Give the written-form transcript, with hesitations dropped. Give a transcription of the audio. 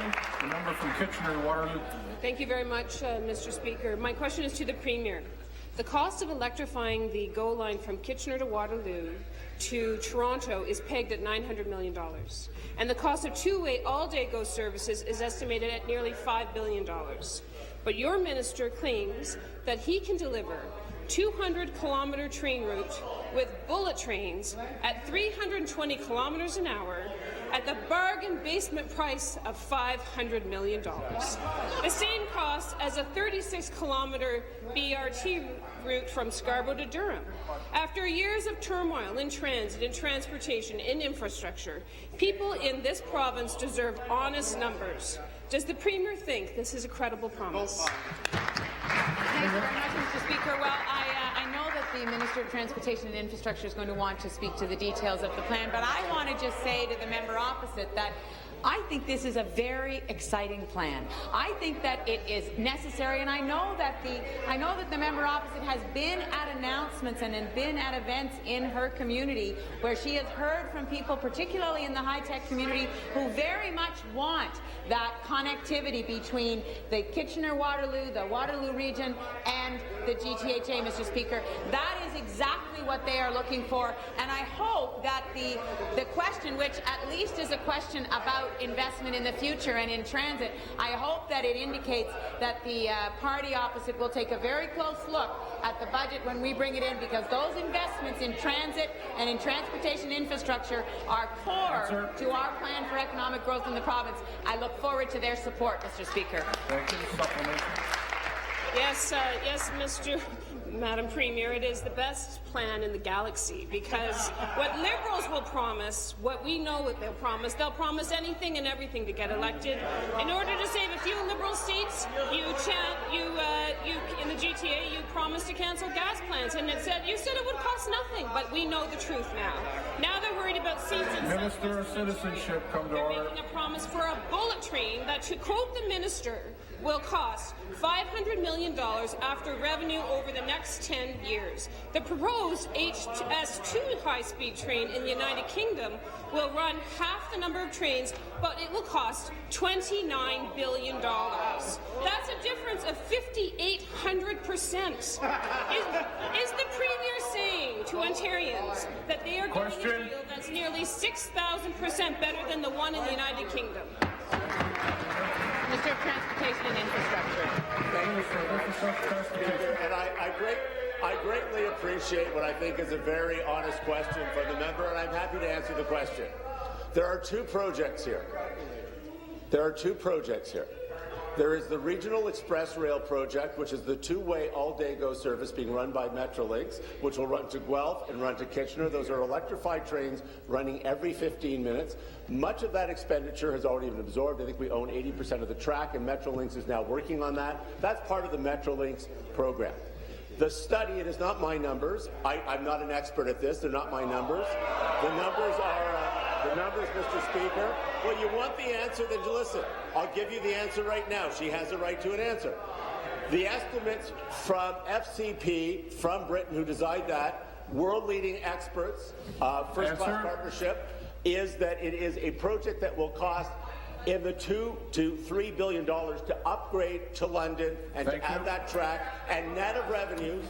supplementary. The member from Kitchener-Waterloo. Thank you very much, Mr. Speaker. My question is to the Premier. The cost of electrifying the GO line from Kitchener to Waterloo to Toronto is pegged at $900 million, and the cost of two-way all-day GO services is estimated at nearly $5 billion. But your minister claims that he can deliver 200-kilometre train route with bullet trains at 320 kilometres an hour at the bargain basement price of $500 million. The same cost as a 36-kilometre BRT route from Scarborough to Durham. After years of turmoil in transit, in transportation, in infrastructure, people in this province deserve honest numbers. Does the Premier think this is a credible promise? Thank you very much, Mr. Speaker. Well, I know that the Minister of Transportation and Infrastructure is going to want to speak to the details of the plan, but I want to just say to the member opposite that I think this is a very exciting plan. I think that it is necessary, and I know that the member opposite has been at announcements and been at events in her community where she has heard from people, particularly in the high-tech community, who very much want that connectivity between the Kitchener-Waterloo, the Waterloo region, and the GTHA, Mr. Speaker. That is exactly what they are looking for, and I hope that the question, which at least is a question about investment in the future and in transit, I hope that it indicates that the party opposite will take a very close look at the budget when we bring it in, because those investments in transit and in transportation infrastructure are core to our plan for economic growth in the province. I look forward to their support, Mr. Speaker. Thank you. Supplementary. Yes, Madam Premier, it is the best plan in the galaxy, because what Liberals will promise, what we know what they'll promise anything and everything to get elected. In order to save a few Liberal seats, you in the GTA, you promised to cancel gas plants, and you said it would cost nothing, but we know the truth now. Now they're worried about seats and Minister of Citizenship, come to order. They're making a promise for a bullet train that, to quote the minister, will cost $500 million after revenue over the next 10 years. The proposed HS2 high-speed train in the United Kingdom will run half the number of trains, but it will cost $29 billion. That's a difference of 5,800%. Is the Premier saying to Ontarians that they are getting a deal that's nearly 6,000% better than the one in the United Kingdom? Minister of Transportation and Infrastructure. And I greatly appreciate what I think is a very honest question from the member, and I'm happy to answer the question. There are two projects here. There is the Regional Express Rail project, which is the two-way all-day GO service being run by Metrolinx, which will run to Guelph and run to Kitchener. Those are electrified trains running every 15 minutes. Much of that expenditure has already been absorbed. I think we own 80% of the track, and Metrolinx is now working on that. That's part of the Metrolinx program. The study, it is not my numbers. I'm not an expert at this. They're not my numbers. The numbers are... The numbers, Mr. Speaker. Well, you want the answer, then listen. I'll give you the answer right now. She has a right to an answer. The estimates from FCP, from Britain, who designed that, world-leading experts, first-class partnership, is that it is a project that will cost in the $2 to $3 billion to upgrade to London and to add that track, and net of revenues,